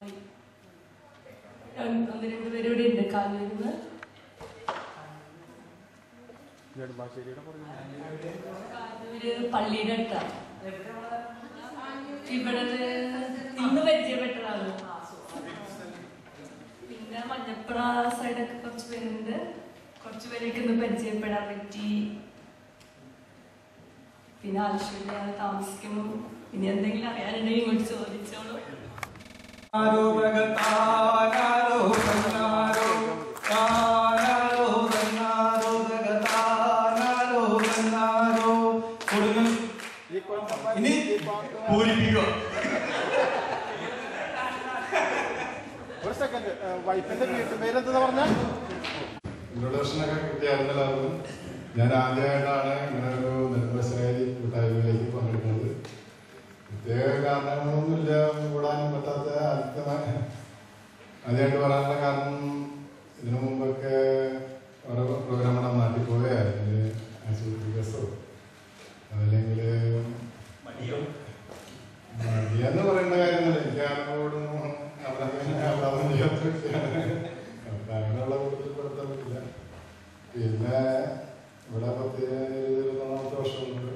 ഒന്ന് രണ്ട് പേര് ഇവിടെ ഉണ്ട്. കാഞ്ഞൂരിന്ന് പള്ളിയുടെ അടുത്താണ്. ഇവിടെ ഇന്ന് പരിചയപ്പെട്ടതാണ്. പിന്നെ മഞ്ഞപ്പുറ സൈഡൊക്കെ കുറച്ച് പേരുണ്ട്. കുറച്ച് പേരൊക്കെ ഇന്ന് പരിചയപ്പെടാൻ പറ്റി. പിന്നെ ആവശ്യമില്ലാതെ താമസിക്കുന്നു. ഇനി എന്തെങ്കിലും അറിയാനുണ്ടെങ്കിൽ ഇങ്ങോട്ട് ചോദിച്ചോളൂ. ഇനി പൂരിപ്പിക്കുക. ഒരു സെക്കൻഡ്, വൈഫിന്റെ പേരെന്താ പറഞ്ഞ ഇൻട്രൊഡക്ഷനൊക്കെ കിട്ടിയായിരുന്നല്ലോ. ഞാൻ ആദ്യമായിട്ടാണ് ഇങ്ങനെ ഒരു നെൽമത്സരകാരി കൂട്ടായ്മയിലേക്ക് പങ്കെടുക്കുന്നത്. പ്രത്യേക കാരണങ്ങളൊന്നുമില്ല, കൂടാനും പറ്റാത്ത ആദ്യമായിട്ട് പറയാനുള്ള കാരണം ഇതിനു മുമ്പൊക്കെ ഓരോ പ്രോഗ്രാമാണ് നാട്ടിൽ പോയായിരുന്നു. ആശുപത്രി കേസോ അതല്ലെങ്കിൽ മടിയെന്ന് പറയേണ്ട കാര്യമല്ല. എനിക്ക് ആരോടും അപരാധം ചെയ്യാത്ത വ്യക്തിയാണ്. അങ്ങനെയുള്ള കൂടുതൽ പെടുത്താൻ പറ്റില്ല. പിന്നെ ഇവിടെ 10-20 വർഷമുണ്ട്.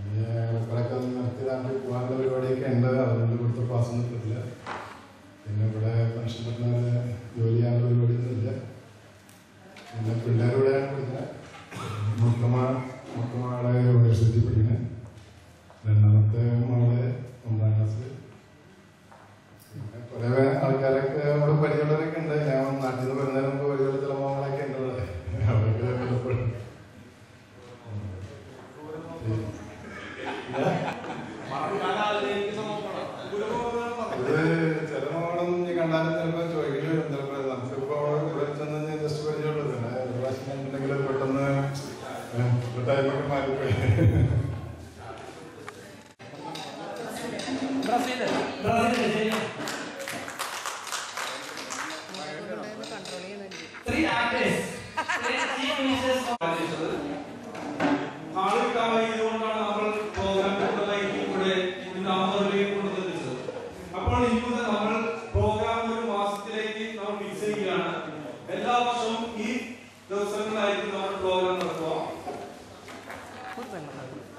പിന്നെ ഇവിടെയൊക്കെ നിർത്തി നാട്ടിൽ പോകാനുള്ള പരിപാടിയൊക്കെ ഉണ്ട്. അതുകൊണ്ട് ഇവിടുത്തെ ക്ലാസ് ഒന്നും പറ്റില്ല. പിന്നെ ഇവിടെ പെൻഷൻ പറ്റുന്ന ജോലി ചെയ്യാനുള്ള പരിപാടിയൊന്നുമില്ല. പിന്നെ പിള്ളേരിവിടെയാണ് പഠിക്കുന്നത്. മുക്കമാളെ യൂണിവേഴ്സിറ്റി പഠിക്കുന്നത്. രണ്ടാമത്തെ മകള് 9ാം ക്ലാസ്. പിന്നെ കുറെ ആൾക്കാരൊക്കെ അവിടെ പരിചയമുള്ളവരൊക്കെ ഉണ്ട്. ഞാൻ നാട്ടിൽ നിന്ന് വരുന്നതിന് മുമ്പ് പരിചയമുള്ള ചില മകളൊക്കെ ഉണ്ട് ഇവിടെ. അവരൊക്കെ ഇത് ചില മകളൊന്നും നീ കണ്ടാലും ചിലപ്പോൾ ചോദിക്കേണ്ടി വരും. ചിലപ്പോൾ നമുക്കിപ്പോ ഇവിടെ ചെന്ന് ജസ്റ്റ് പരിചയമുള്ളത് ഒരു പ്രാവശ്യം കണ്ടിട്ടുണ്ടെങ്കിൽ പെട്ടെന്ന് ടൈമൊക്കെ മാറിപ്പോയി. അപ്പോൾ ഇന്ന് നമ്മൾ പ്രോഗ്രാം ഒരു മാസത്തിലേക്ക് നമ്മൾ ഫിക്സ് ചെയ്യുകയാണ്. എല്ലാ വർഷവും ഈ ദിവസങ്ങളിലായിരിക്കും നമ്മൾ പ്രോഗ്രാം നടത്തുക.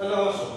എല്ലാ വർഷവും